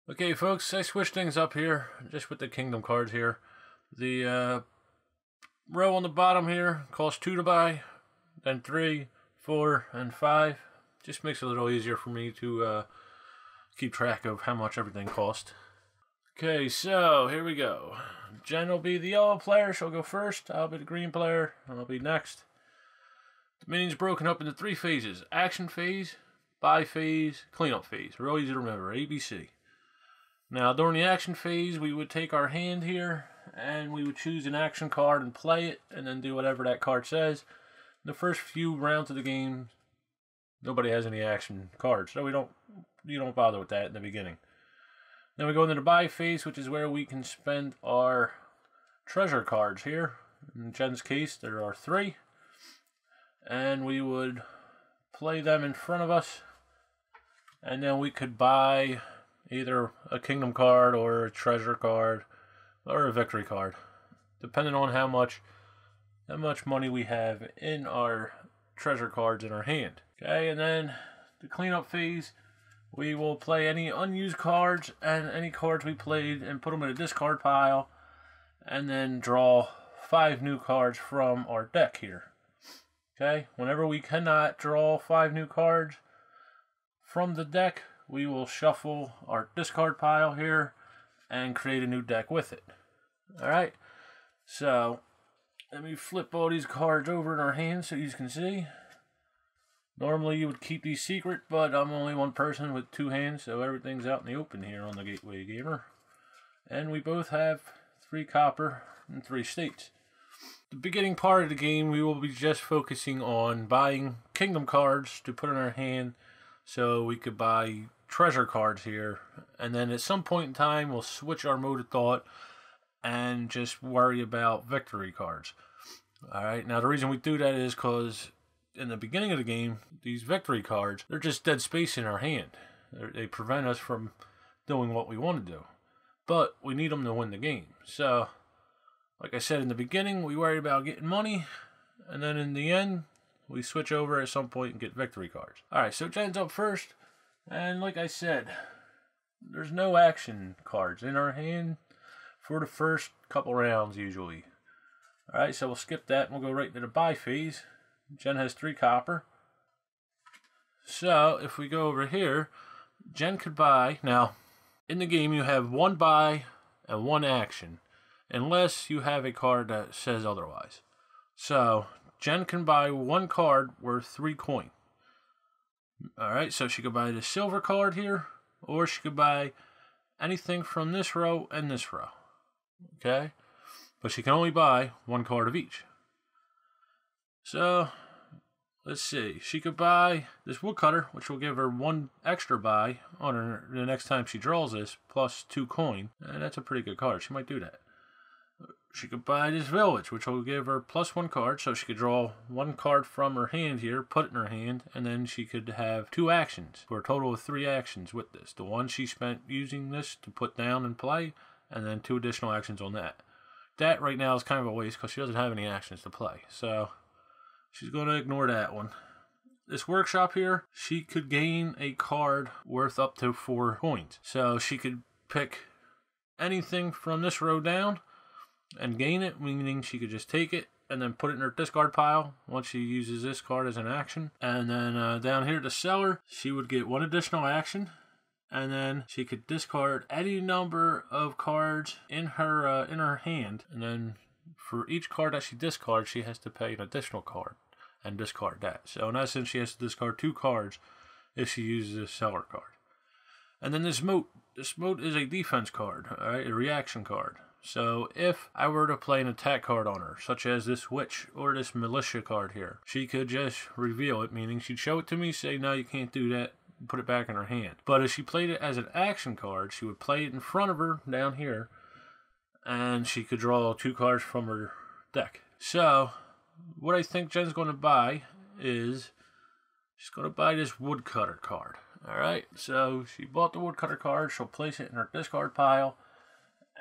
Okay, folks, I switched things up here, just with the kingdom cards here. The row on the bottom here costs 2 to buy, then 3, 4, and 5. Just makes it a little easier for me to keep track of how much everything costs. Okay, so here we go. Jen will be the yellow player, she'll go first. I'll be the green player, and I'll be next. The minion's broken up into 3 phases: action phase, buy phase, cleanup phase. Real easy to remember, ABC. Now, during the action phase, we would take our hand here, and we would choose an action card and play it, and then do whatever that card says. The first few rounds of the game, nobody has any action cards, so you don't bother with that in the beginning. Then we go into the buy phase, which is where we can spend our treasure cards here. In Jen's case, there are 3. And we would play them in front of us, and then we could buy either a kingdom card or a treasure card or a victory card, depending on how much money we have in our treasure cards in our hand. Okay, and then the cleanup phase, we will play any unused cards and any cards we played and put them in a discard pile, and then draw 5 new cards from our deck here. Okay, whenever we cannot draw 5 new cards from the deck, we will shuffle our discard pile here and create a new deck with it. Alright, so let me flip all these cards over in our hands so you can see. Normally you would keep these secret, but I'm only one person with 2 hands, so everything's out in the open here on the Gatewaygamer. And we both have 3 copper and 3 states. The beginning part of the game, we will be just focusing on buying kingdom cards to put in our hand so we could buy treasure cards here, and then at some point in time we'll switch our mode of thought and just worry about victory cards. Alright, now the reason we do that is because in the beginning of the game, these victory cards, they're just dead space in our hand. They prevent us from doing what we want to do, but we need them to win the game. So like I said in the beginning, we worry about getting money, and then in the end we switch over at some point and get victory cards. Alright, so Jen's up first. And like I said, there's no action cards in our hand for the first couple rounds usually. Alright, so we'll skip that and we'll go right to the buy phase. Jen has 3 copper. So if we go over here, Jen could buy. Now, in the game you have 1 buy and 1 action, unless you have a card that says otherwise. So Jen can buy 1 card worth 3 coin. Alright, so she could buy the silver card here, or she could buy anything from this row and this row. Okay? But she can only buy 1 card of each. So, let's see. She could buy this woodcutter, which will give her 1 extra buy on her the next time she draws this, plus 2 coin. And that's a pretty good card. She might do that. She could buy this village, which will give her plus 1 card, so she could draw 1 card from her hand here, put it in her hand, and then she could have 2 actions, for a total of 3 actions with this. The one she spent using this to put down and play, and then 2 additional actions on that. That right now is kind of a waste because she doesn't have any actions to play, so she's going to ignore that one. This workshop here, she could gain a card worth up to 4 coins. So she could pick anything from this row down and gain it, meaning she could just take it and then put it in her discard pile once she uses this card as an action. And then down here, the seller, she would get 1 additional action, and then she could discard any number of cards in her hand, and then for each card that she discards, she has to pay an additional card and discard that. So in essence, she has to discard 2 cards if she uses this seller card. And then this moat is a defense card, alright, a reaction card. So if I were to play an attack card on her, such as this witch or this militia card here, she could just reveal it, meaning she'd show it to me, say, no, you can't do that, and put it back in her hand. But if she played it as an action card, she would play it in front of her down here, and she could draw 2 cards from her deck. So what I think Jen's going to buy is she's going to buy this woodcutter card. Alright, so she bought the woodcutter card, she'll place it in her discard pile,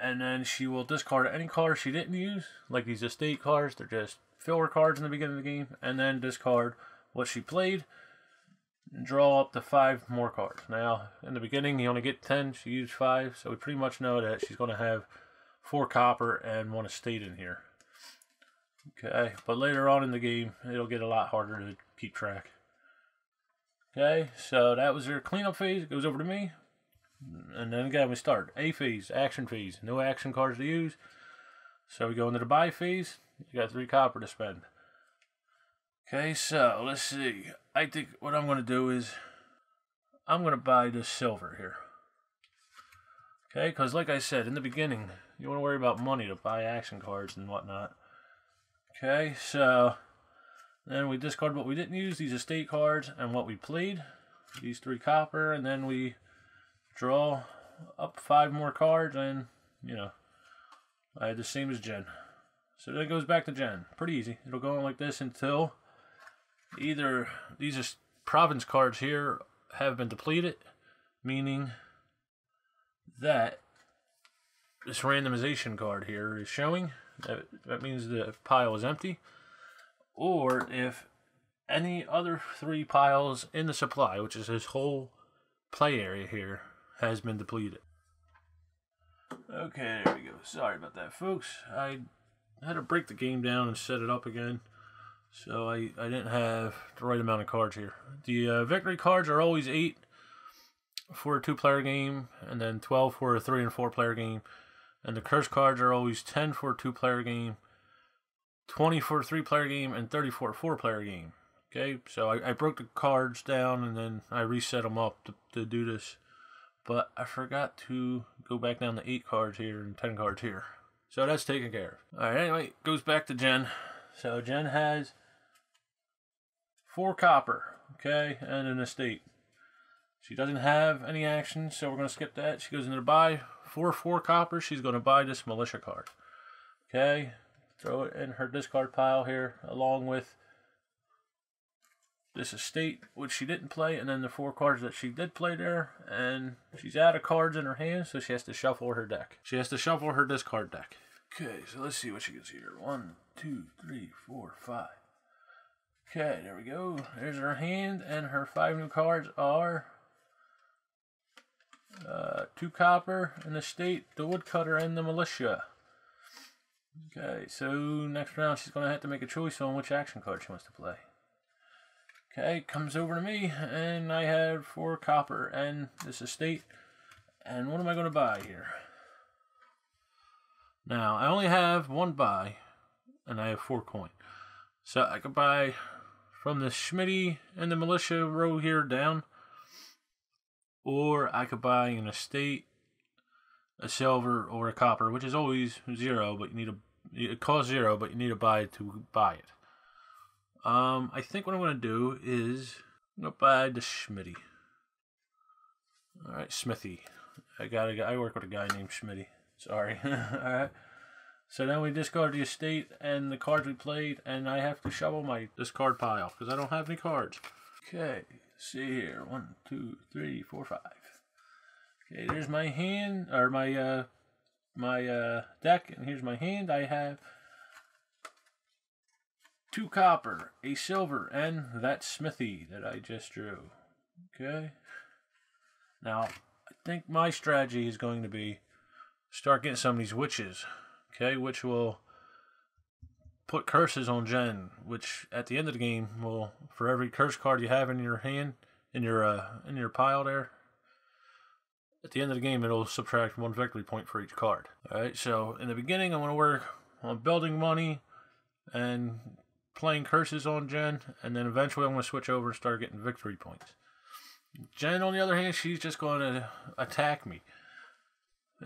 and then she will discard any card she didn't use, like these estate cards. They're just filler cards in the beginning of the game, and then discard what she played. and draw up to 5 more cards. Now, in the beginning, you only get 10. She used 5, so we pretty much know that she's going to have 4 copper and 1 estate in here. Okay, but later on in the game, it'll get a lot harder to keep track. Okay, so that was your cleanup phase. It goes over to me. And then again, we start. A phase, action phase. No action cards to use. So we go into the buy phase. You got 3 copper to spend. Okay, so let's see. I think what I'm going to do is I'm going to buy this silver here. Okay, because like I said, in the beginning, you want to worry about money to buy action cards and whatnot. Okay, so then we discard what we didn't use, these estate cards, and what we played. These 3 copper, and then we draw up 5 more cards, and, you know, I had the same as Jen. So then it goes back to Jen. Pretty easy. It'll go on like this until either these province cards here have been depleted, meaning that this randomization card here is showing. That means the pile is empty. Or if any other 3 piles in the supply, which is this whole play area here, has been depleted. Okay, there we go. Sorry about that, folks. I had to break the game down and set it up again. So I didn't have the right amount of cards here. The victory cards are always 8 for a 2-player game, and then 12 for a 3- and 4-player game. And the curse cards are always 10 for a 2-player game, 20 for a 3-player game, and 30 for a 4-player game. Okay, so I broke the cards down and then I reset them up to do this. But I forgot to go back down to 8 cards here and 10 cards here. So that's taken care of. Alright, anyway, it goes back to Jen. So Jen has 4 copper, okay, and an estate. She doesn't have any action, so we're going to skip that. She goes into the buy. For 4 copper, she's going to buy this militia card. Okay, throw it in her discard pile here, along with this estate, which she didn't play, and then the 4 cards that she did play there. And she's out of cards in her hand, so she has to shuffle her deck. She has to shuffle her discard deck. Okay, so let's see what she gets here. 1, 2, 3, 4, 5. Okay, there we go. There's her hand, and her 5 new cards are 2 copper, an estate, the woodcutter, and the militia. Okay, so next round she's going to have to make a choice on which action card she wants to play. Okay, comes over to me, and I have 4 copper and this estate. And what am I going to buy here? Now, I only have 1 buy, and I have 4 coin. So I could buy from the Schmitty and the militia row here down, or I could buy an estate, a silver, or a copper, which is always 0, but you need it costs 0, but you need a buy to buy it. I think what I'm going to do is I'm going to buy the Schmitty. Alright, Smithy. I work with a guy named Schmitty. Sorry. Alright. So then we discard the estate and the cards we played, and I have to shovel my discard pile because I don't have any cards. Okay, see here. 1, 2, 3, 4, 5. Okay, there's my hand, or my deck, and here's my hand. I have 2 copper, a silver, and that smithy that I just drew. Okay. Now, I think my strategy is going to be start getting some of these witches. Okay, which will put curses on Jen, which at the end of the game will, for every curse card you have in your hand, in your pile there, at the end of the game it'll subtract 1 victory point for each card. Alright, so in the beginning I'm going to work on building money and playing curses on Jen, and then eventually I'm going to switch over and start getting victory points. Jen, on the other hand, she's just going to attack me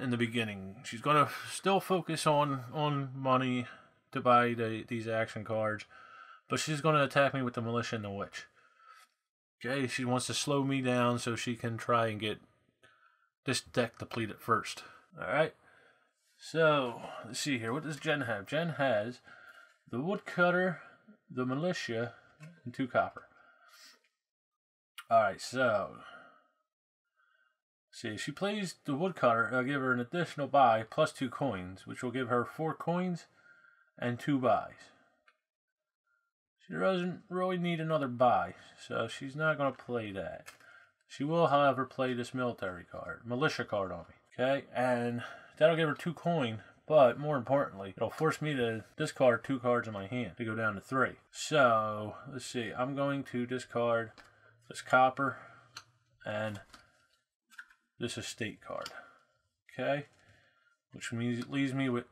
in the beginning. She's going to still focus on money to buy these action cards, but she's going to attack me with the militia and the witch. Okay, she wants to slow me down so she can try and get this deck depleted first. Alright, so let's see here. What does Jen have? Jen has the woodcutter, the militia, and 2 copper. Alright, so see, if she plays the woodcutter, I'll give her an additional buy plus 2 coins, which will give her 4 coins and 2 buys. She doesn't really need another buy, so she's not going to play that. She will, however, play this militia card on me. Okay, and that'll give her 2 coin, but more importantly, it'll force me to discard 2 cards in my hand to go down to 3. So, let's see, I'm going to discard this copper and this estate card. Okay, which means it leaves me with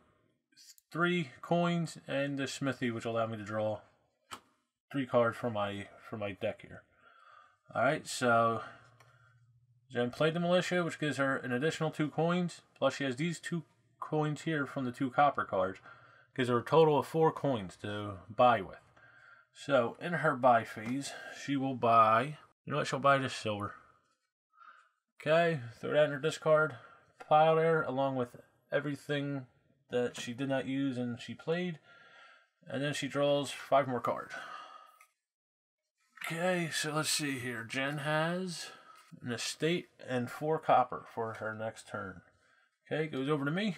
3 coins and the smithy, which will allow me to draw 3 cards from my deck here. Alright, so Jen played the militia, which gives her an additional 2 coins, plus she has these 2 coins here from the 2 copper cards, gives her a total of 4 coins to buy with. So in her buy phase, she will buy, you know what, she'll buy this silver. Okay, throw that in her discard pile there, along with everything that she did not use and she played, and then she draws 5 more cards. Okay, so let's see here. Jen has an estate and 4 copper for her next turn. Okay, goes over to me.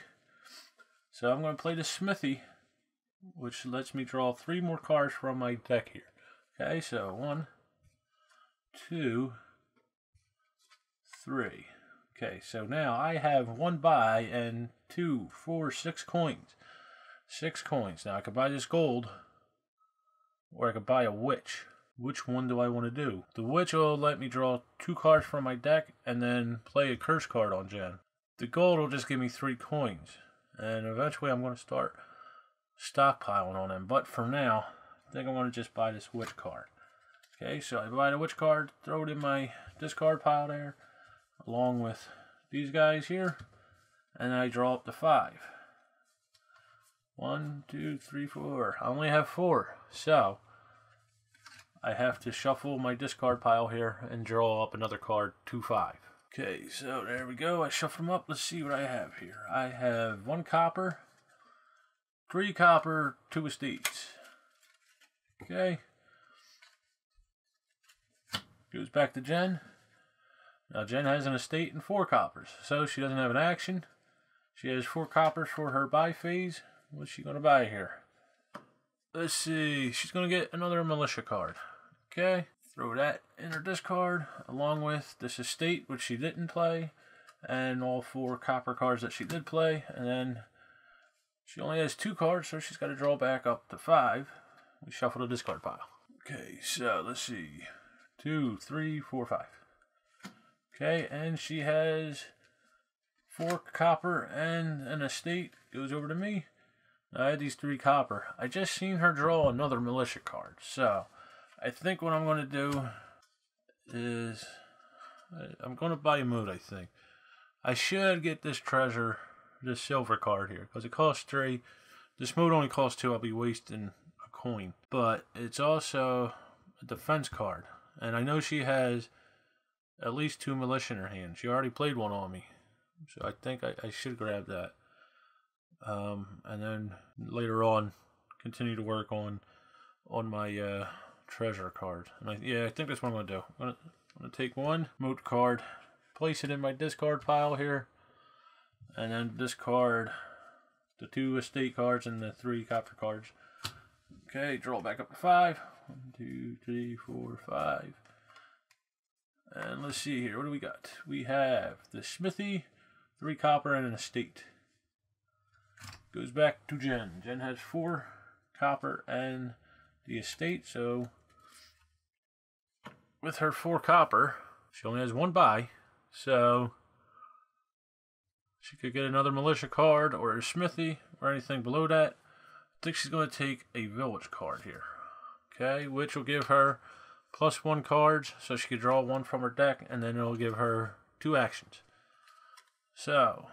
So I'm going to play the smithy, which lets me draw 3 more cards from my deck here. Okay, so 1, 2, 3. Okay, so now I have 1 buy and 2, 4, 6 coins. 6 coins. Now I could buy this gold, or I could buy a witch. Which one do I want to do? The witch will let me draw 2 cards from my deck and then play a curse card on Jen. The gold will just give me 3 coins. And eventually I'm going to start stockpiling on them. But for now, I think I want to just buy this witch card. Okay, so I buy the witch card, throw it in my discard pile there, along with these guys here. And I draw up to 5. 1, 2, 3, 4. I only have 4. So I have to shuffle my discard pile here and draw up another card to 5. Okay, so there we go. I shuffle them up. Let's see what I have here. I have 1 copper, 3 copper, 2 estates. Okay. Goes back to Jen. Now Jen has an estate and 4 coppers, so she doesn't have an action. She has 4 coppers for her buy phase. What's she going to buy here? Let's see. She's going to get another militia card. Okay, throw that in her discard, along with this estate, which she didn't play, and all 4 copper cards that she did play, and then she only has 2 cards, so she's got to draw back up to 5. We shuffle the discard pile. Okay, so let's see. 2, 3, 4, 5. Okay, and she has 4 copper and an estate. Goes over to me. I had these 3 copper. I just seen her draw another militia card, so I think what I'm going to do is I'm going to buy a mood, I think. I should get this treasure, this silver card here, because it costs 3. This mood only costs 2. I'll be wasting a coin. But it's also a defense card. And I know she has at least 2 militia in her hand. She already played 1 on me. So I think I should grab that. And then later on, continue to work on my treasure card. And I think that's what I'm going to do. I'm going to take 1 moot card, place it in my discard pile here, and then discard the 2 estate cards and the 3 copper cards. Okay, draw back up to 5. 1, 2, 3, 4, 5. And let's see here. What do we got? We have the smithy, 3 copper, and an estate. Goes back to Jen. Jen has 4 copper and the estate, so with her 4 copper, she only has 1 buy, so she could get another militia card or a smithy or anything below that. I think she's going to take a village card here, okay, which will give her +1 cards, so she could draw 1 from her deck, and then it'll give her 2 actions. So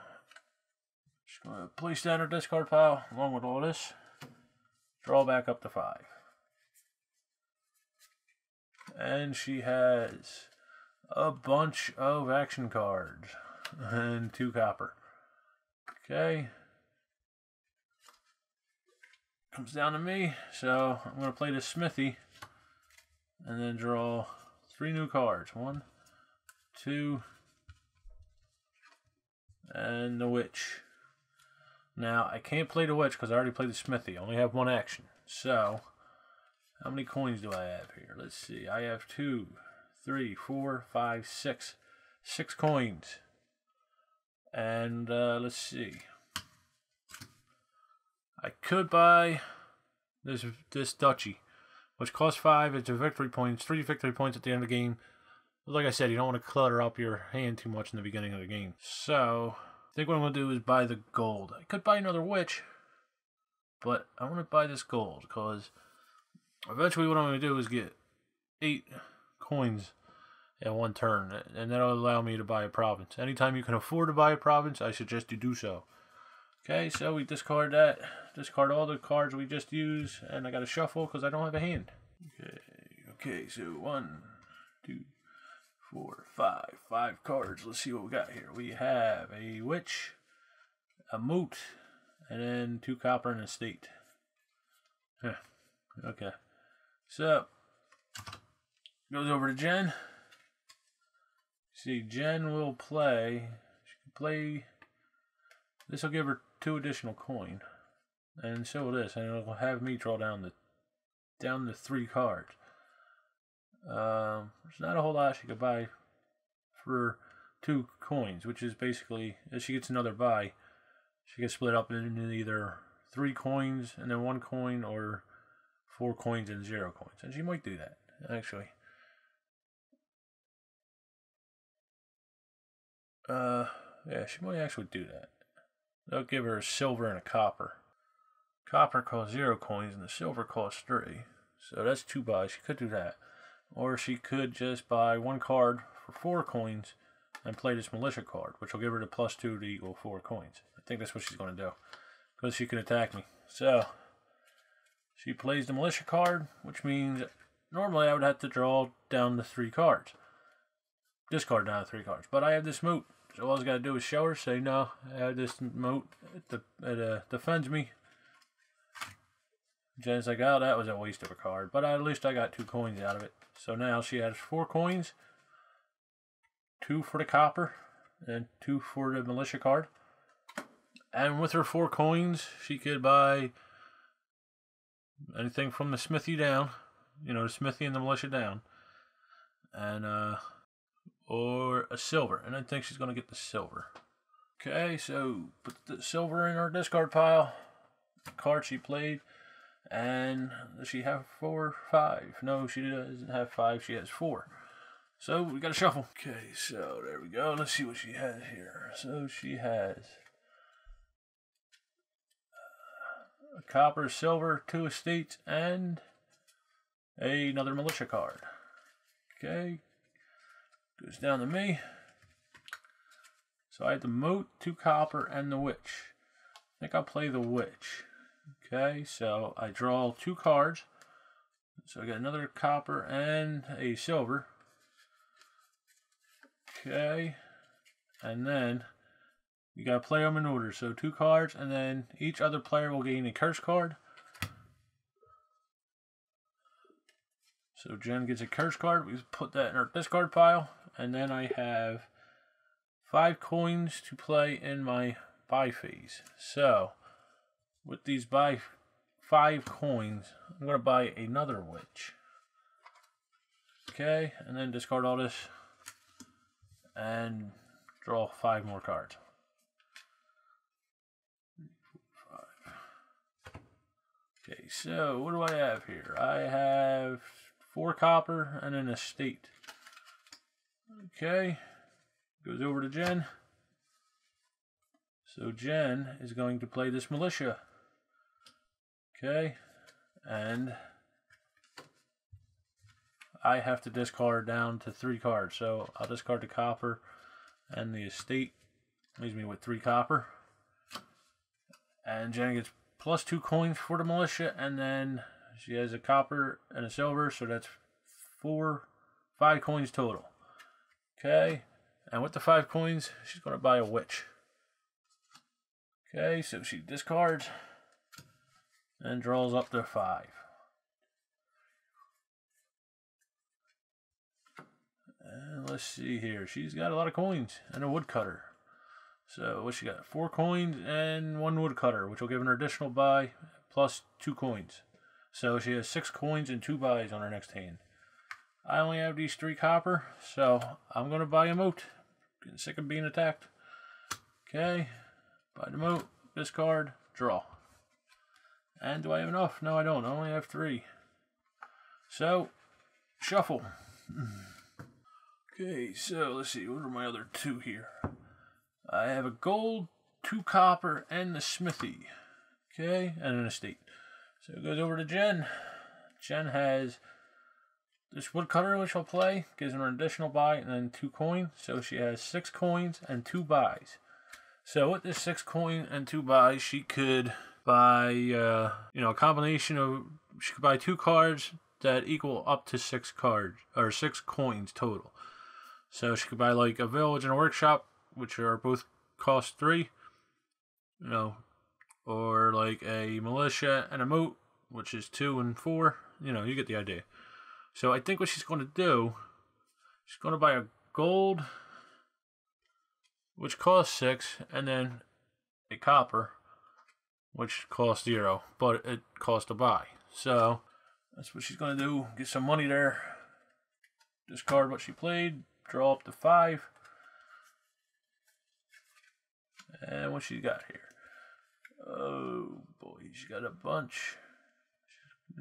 she's going to place that in her discard pile along with all this. Draw back up to 5. And she has a bunch of action cards and 2 copper. Okay. Comes down to me, so I'm going to play the smithy and then draw 3 new cards. 1, 2, and the witch. Now, I can't play the witch because I already played the smithy. I only have 1 action. So, How many coins do I have here? Let's see. I have 2, 3, 4, 5, 6. 6 coins. And let's see. I could buy this duchy, which costs 5. It's a victory points, 3 victory points at the end of the game. But like I said, you don't want to clutter up your hand too much in the beginning of the game. So I think what I'm going to do is buy the gold. I could buy another witch, but I want to buy this gold because eventually what I'm going to do is get 8 coins in one turn, and that'll allow me to buy a province. Anytime you can afford to buy a province, I suggest you do so. Okay, so we discard that. Discard all the cards we just used, and I got to shuffle because I don't have a hand. Okay, so 1, 2, 4, 5. 5 cards. Let's see what we got here. We have a witch, a moot, and then 2 copper and a estate. Okay. So, goes over to Jen. See, Jen will play. She can play. This will give her 2 additional coin, and so will this, and it'll have me draw down the 3 cards. There's not a whole lot she could buy for 2 coins, which is basically, if she gets another buy, she gets split up into either 3 coins and then 1 coin, or 4 coins and 0 coins, and she might do that actually. Yeah, she might actually do that. They'll give her a silver and a copper. Copper costs 0 coins and the silver costs 3. So that's 2 buys. She could do that. Or she could just buy 1 card for 4 coins and play this militia card, which will give her the +2 to equal 4 coins. I think that's what she's going to do, because she can attack me. So she plays the militia card, which means normally I would have to draw down the 3 cards. Discard down the 3 cards. But I have this moot. So all I got to do is show her, say, no, I have this moot. It defends me. Jen's like, oh, that was a waste of a card. But at least I got 2 coins out of it. So now she has 4 coins. 2 for the copper. And 2 for the militia card. And with her 4 coins, she could buy anything from the smithy down. You know, the smithy and the militia down. And, or a silver, and I think she's going to get the silver. Okay, so put the silver in her discard pile. The card she played, and does she have 4, 5? No, she doesn't have 5. She has 4. So we got to shuffle. Okay, so there we go. Let's see what she has here. So she has a copper, silver, 2 estates, and another militia card. Okay. Goes down to me. So I have the moat, 2 copper, and the witch. I think I'll play the witch. Okay, so I draw 2 cards. So I got another copper and a silver. Okay. And then you gotta play them in order. So 2 cards, and then each other player will gain a curse card. So Jen gets a curse card. We put that in our discard pile. And then I have 5 coins to play in my buy phase. So with these buy 5 coins, I'm going to buy another witch. Okay, and then discard all this and draw 5 more cards. 5. Okay, so what do I have here? I have 4 copper and an estate. Okay, goes over to Jen. So Jen is going to play this militia. Okay, and I have to discard down to 3 cards. So I'll discard the copper and the estate. Leaves me with 3 copper. And Jen gets +2 coins for the militia, and then she has a copper and a silver, so that's 5 coins total. Okay, and with the 5 coins, she's going to buy a witch. Okay, so she discards and draws up to 5. And let's see here. She's got a lot of coins and a woodcutter. So what she got? 4 coins and 1 woodcutter, which will give her an additional buy plus 2 coins. So she has 6 coins and 2 buys on her next hand. I only have these 3 copper, so I'm going to buy a moat. Getting sick of being attacked. Okay, buy the moat, discard, draw. And do I have enough? No, I don't. I only have 3. So, shuffle. Okay, so let's see. What are my other 2 here? I have a gold, 2 copper, and the smithy. Okay, and an estate. So it goes over to Jen. Jen has this woodcutter, which I'll play. Gives her an additional buy and then 2 coins. So she has 6 coins and 2 buys. So with this 6 coin and 2 buys, she could buy, a combination of, she could buy 2 cards that equal up to 6 cards, or 6 coins total. So she could buy like a village and a workshop, which are both cost 3, or like a militia and a moat, which is 2 and 4. You get the idea. So I think what she's going to do, she's going to buy a gold, which costs 6, and then a copper, which costs 0, but it costs a buy. So that's what she's going to do. Get some money there. Discard what she played. Draw up to 5. And what she got here? Oh boy, she's got a bunch.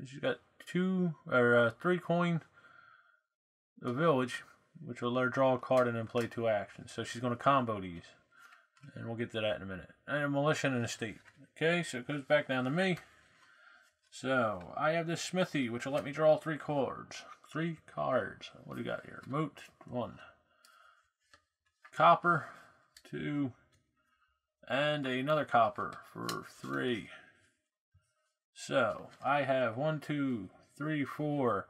She's got 3 coin, a village, which will let her draw a card and then play 2 actions. So she's going to combo these, and we'll get to that in a minute. And a militia and an estate. Okay, so it goes back down to me. So I have this smithy, which will let me draw 3 cards. 3 cards. What do we got here? Moat 1, copper 2, and another copper for 3. So I have 1, 2, 3, 4,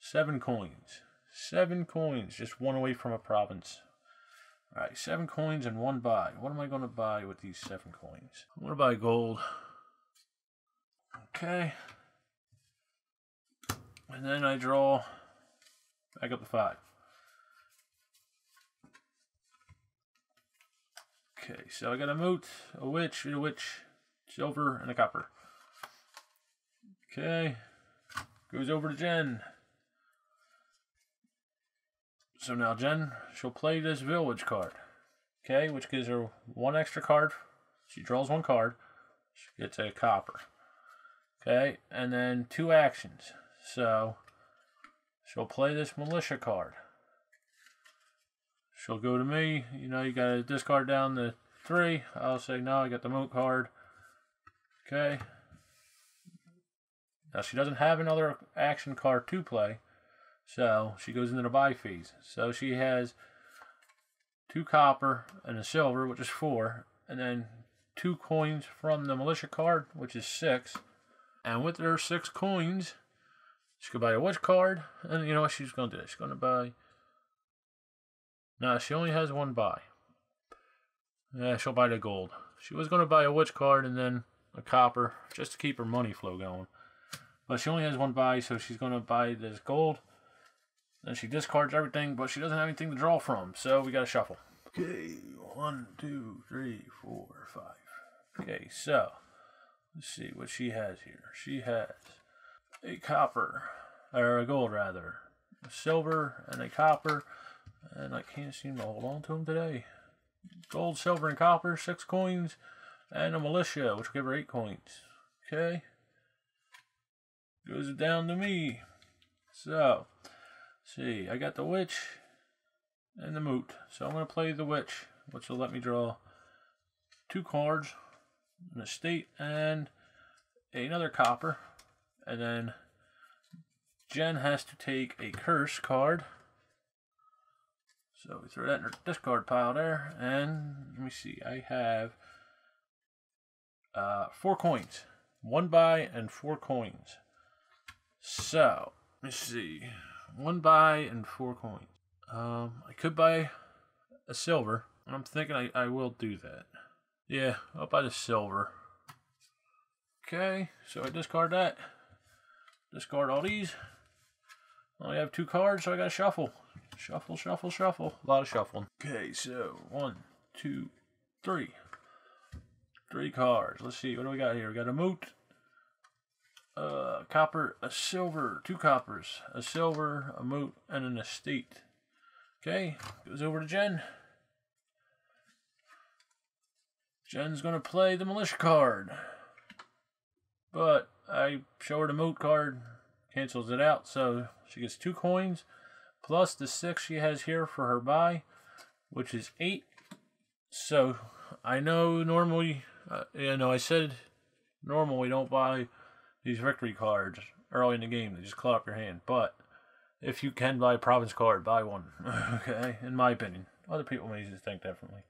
7 coins. 7 coins, just 1 away from a province. Alright, 7 coins and 1 buy. What am I going to buy with these 7 coins? I'm going to buy gold. Okay. And then I draw back up to 5. Okay, so I got a moat, a witch, silver, and a copper. Okay. Goes over to Jen. So now Jen, she'll play this village card. Okay, which gives her 1 extra card. She draws 1 card. She gets a copper. Okay, and then 2 actions. So she'll play this militia card. She'll go to me. You gotta discard down to 3. I'll say no, I got the moat card. Okay. Now she doesn't have another action card to play, so she goes into the buy phase. So she has 2 copper and a silver, which is 4, and then 2 coins from the militia card, which is 6. And with her 6 coins, she could buy a witch card, and you know what she's going to do? She's going to buy... No, she only has 1 buy. Yeah, she'll buy the gold. She was going to buy a witch card and then a copper, just to keep her money flow going. But she only has 1 buy, so she's going to buy this gold. Then she discards everything, but she doesn't have anything to draw from, so we got to shuffle. Okay, 1, 2, 3, 4, 5. Okay, so let's see what she has here. She has a copper, or a gold rather, a silver and a copper, and I can't seem to hold on to them today. Gold, silver, and copper, 6 coins, and a militia, which will give her 8 coins. Okay, goes down to me. So, see, I got the witch and the moot, so I'm going to play the witch, which will let me draw 2 cards, an estate, and another copper. And then Jen has to take a curse card. So we throw that in her discard pile there. And let me see, I have 4 coins. 1 buy and 4 coins. So, let's see. 1 buy and 4 coins. I could buy a silver. I'm thinking I will do that. Yeah, I'll buy the silver. Okay, so I discard that. Discard all these. I only have 2 cards, so I gotta shuffle. Shuffle, shuffle, shuffle. A lot of shuffling. Okay, so 1, 2, 3. 3 cards. Let's see, what do we got here? We got a moot, copper, a silver, 2 coppers, a silver, a moot, and an estate. Okay, goes over to Jen. Jen's gonna play the militia card, but I show her the moot card, cancels it out, so she gets 2 coins, plus the 6 she has here for her buy, which is 8. So I know normally, I said normal we don't buy these victory cards early in the game. They just claw up your hand. But if you can buy a province card, buy one. Okay, in my opinion. Other people may just think differently.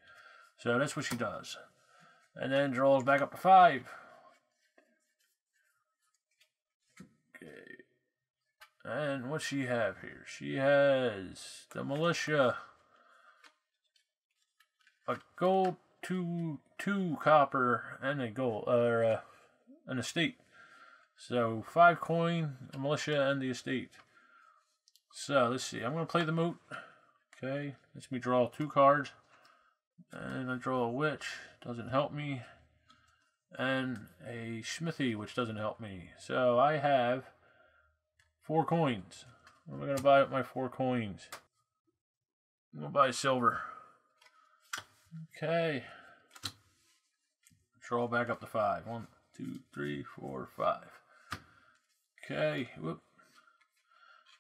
So that's what she does. And then draws back up to 5. Okay. And what she have here? She has the militia, a gold, 2 copper, and a gold, or an estate. So 5 coin, a militia, and the estate. So let's see. I'm going to play the moot. Okay, lets me draw 2 cards. And I draw a witch, doesn't help me. And a smithy, which doesn't help me. So I have 4 coins. What am I going to buy with my 4 coins? I'm going to buy silver. Okay. Draw back up to 5. 1, 2, 3, 4, 5. Okay. Whoop.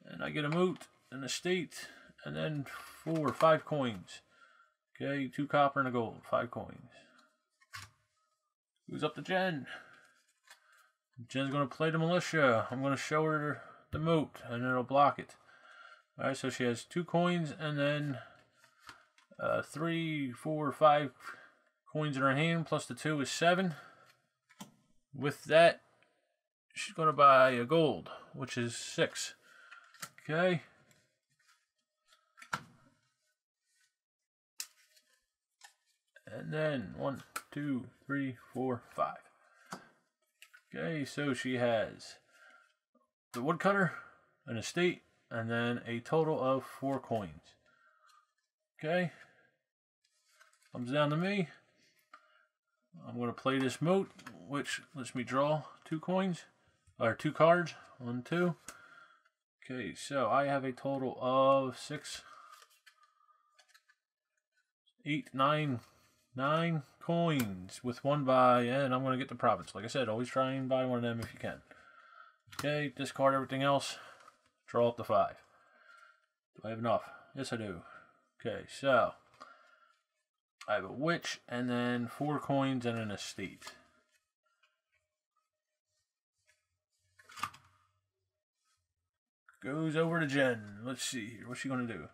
And I get a moot, an estate, and then 5 coins. Okay, 2 copper and a gold, 5 coins. Who's up to Jen? Jen's going to play the militia. I'm going to show her the moot, and it'll block it. Alright, so she has 2 coins, and then 3, 4, 5 coins in her hand, plus the 2 is 7. With that, she's going to buy a gold, which is 6. Okay. And then 1, 2, 3, 4, 5. Okay, so she has the woodcutter, an estate, and then a total of 4 coins. Okay. Comes down to me. I'm going to play this moot, which lets me draw 2 coins, or 2 cards. 1, 2. Okay, so I have a total of 6, 8, 9 coins with 1 buy, and I'm going to get the province. Like I said, always try and buy one of them if you can. Okay, discard everything else. Draw up to 5. Do I have enough? Yes, I do. Okay, so I have a witch, and then 4 coins and an estate. Goes over to Jen. Let's see here. What's she going to do?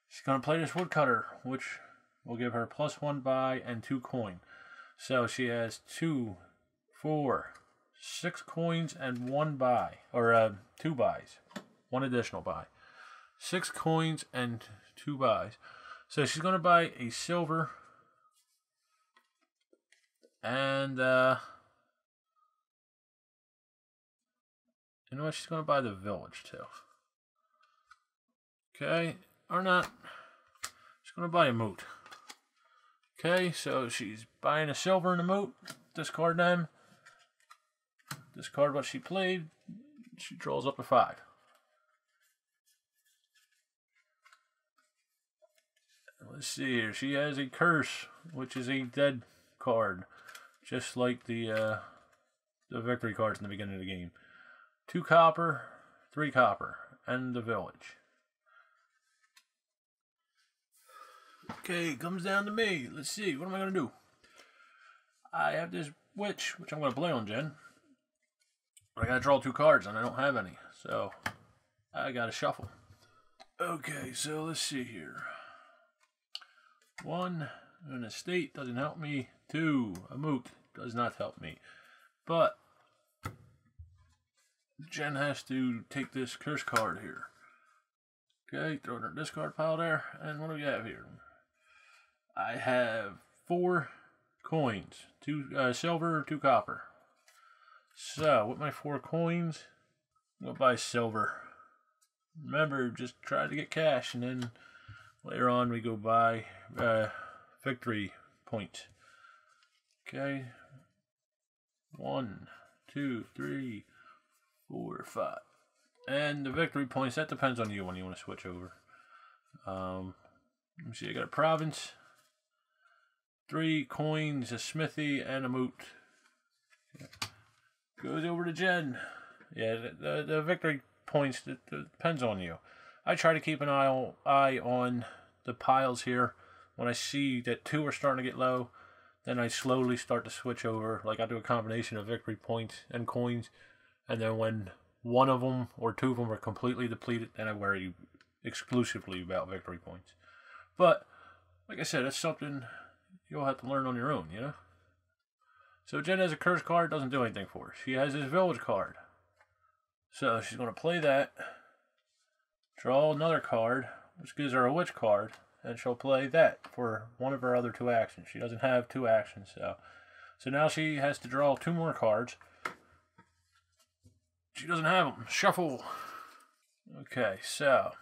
She's going to play this woodcutter, which will give her plus 1 buy and 2 coin. So she has 2, 4, 6 coins and 1 buy. Or 2 buys. 1 additional buy. 6 coins and 2 buys. So she's going to buy a silver. And you know what? She's going to buy the village too. Okay. Or not. She's going to buy a moot. Okay, so she's buying a silver and a moot. Discard them. Discard what she played. She draws up a 5. Let's see here. She has a curse, which is a dead card, just like the victory cards in the beginning of the game. 2 copper, 3 copper, and the village. Okay, comes down to me. Let's see. What am I going to do? I have this witch, which I'm going to play on Jen. But I got to draw 2 cards, and I don't have any. So, I got to shuffle. Okay, so let's see here. 1, an estate doesn't help me. 2, a moot does not help me. But Jen has to take this curse card here. Okay, throw it in her discard pile there. And what do we have here? I have 4 coins. 2 silver, 2 copper. So, with my 4 coins, I'm going to buy silver. Remember, just try to get cash, and then later on we go buy victory points. Okay. 1, 2, 3, 4, 5. And the victory points, that depends on you when you want to switch over. Let me see, I got a province, 3 coins, a smithy, and a moot. Goes over to Jen. Yeah, the victory points, it depends on you. I try to keep an eye on the piles here. When I see that 2 are starting to get low, then I slowly start to switch over. Like I do a combination of victory points and coins, and then when one of them or 2 of them are completely depleted, then I worry exclusively about victory points. But like I said, that's something you'll have to learn on your own, you know. So Jen has a curse card, doesn't do anything for her. She has this village card, so she's going to play that, draw another card, which gives her a witch card, and she'll play that for one of her other 2 actions. She doesn't have 2 actions, so now she has to draw 2 more cards. She doesn't have them. Shuffle. Okay, so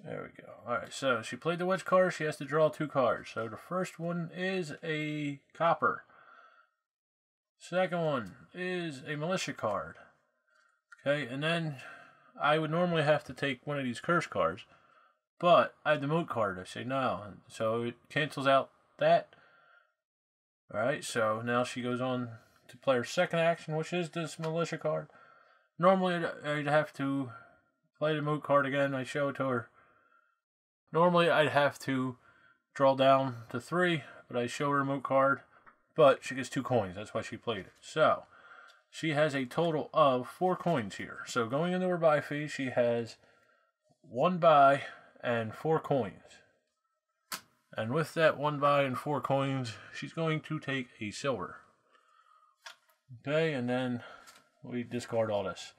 there we go. Alright, so she played the witch card. She has to draw 2 cards. So the first one is a copper. Second one is a militia card. Okay, and then I would normally have to take one of these curse cards, but I have the moot card. I say no, so it cancels out that. Alright, so now she goes on to play her second action, which is this militia card. Normally I'd have to play the moot card again. I show it to her. Normally I'd have to draw down to 3, but I show her a moot card, but she gets 2 coins. That's why she played it. So she has a total of 4 coins here. So going into her buy fee, she has 1 buy and 4 coins. And with that 1 buy and 4 coins, she's going to take a silver. Okay, and then we discard all this.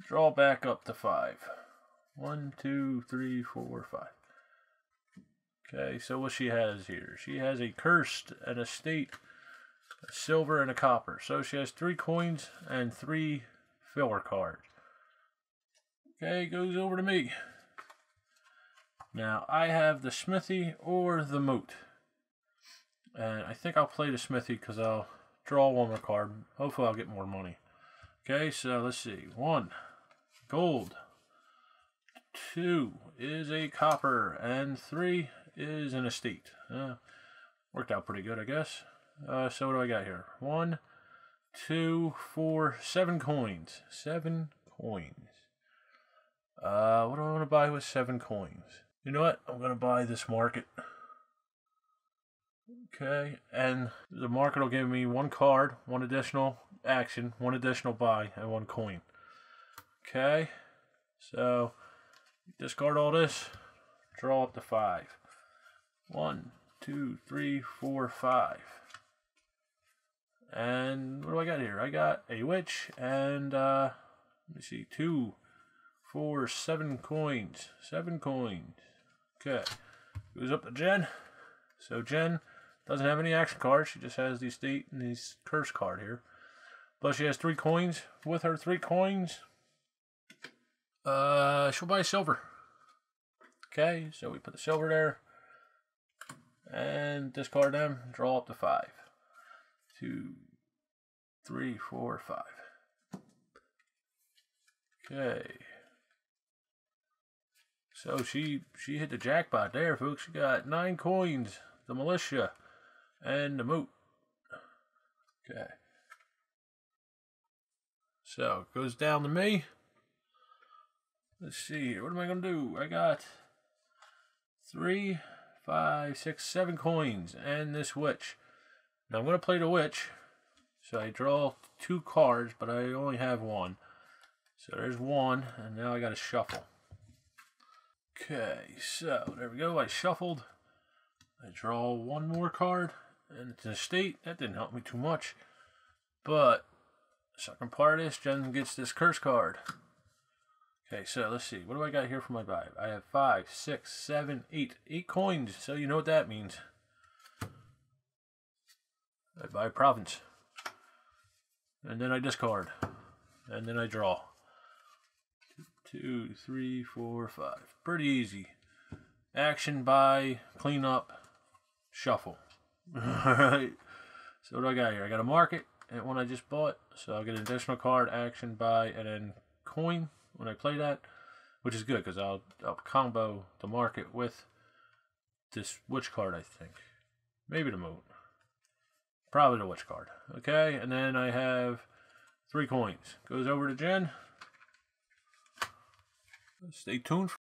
Draw back up to 5. 1, 2, 3, 4, 5. Okay, so what she has here? She has a cursed, an estate, a silver, and a copper. So she has 3 coins and 3 filler cards. Okay, goes over to me. Now, I have the smithy or the moot. And I think I'll play the smithy because I'll draw 1 more card. Hopefully I'll get more money. Okay, so let's see. 1, gold. 2 is a copper. And 3 is an estate. Worked out pretty good, I guess. So what do I got here? 1, 2, 4, 7 coins. 7 coins. What do I want to buy with 7 coins? You know what? I'm going to buy this market. Okay, and the market will give me 1 card, 1 additional action, 1 additional buy, and 1 coin. Okay, so discard all this, draw up to 5. 1, 2, 3, 4, 5. And what do I got here? I got a witch and let me see, 2, 4, 7 coins. 7 coins. Okay, goes up to Jen. So Jen doesn't have any action cards. She just has the estate and this curse card here. But she has 3 coins. With her 3 coins, she'll buy silver. Okay, so we put the silver there. And discard them. Draw up to 5. 2, 3, 4, 5. Okay. So she hit the jackpot there, folks. She got 9 coins, the militia, and the moot. Okay. So it goes down to me. Let's see here. What am I going to do? I got 3, 5, 6, 7 coins and this witch. Now I'm going to play the witch. So I draw 2 cards, but I only have 1. So there's 1, and now I got to shuffle. Okay, so there we go. I shuffled. I draw 1 more card, and it's an estate. That didn't help me too much. But the second part of this, Jen gets this curse card. Okay, so let's see. What do I got here for my buy? I have 5, 6, 7, 8. 8 coins, so you know what that means. I buy a province. And then I discard. And then I draw. 2, 3, 4, 5. Pretty easy. Action, buy, clean up, shuffle. Alright. So what do I got here? I got a market. one I just bought. So I'll get an additional card, action, buy, and then coin when I play that, which is good because I'll combo the market with this witch card, I think. Maybe the moon. Probably the witch card. Okay, and then I have 3 coins. Goes over to Jen. Stay tuned for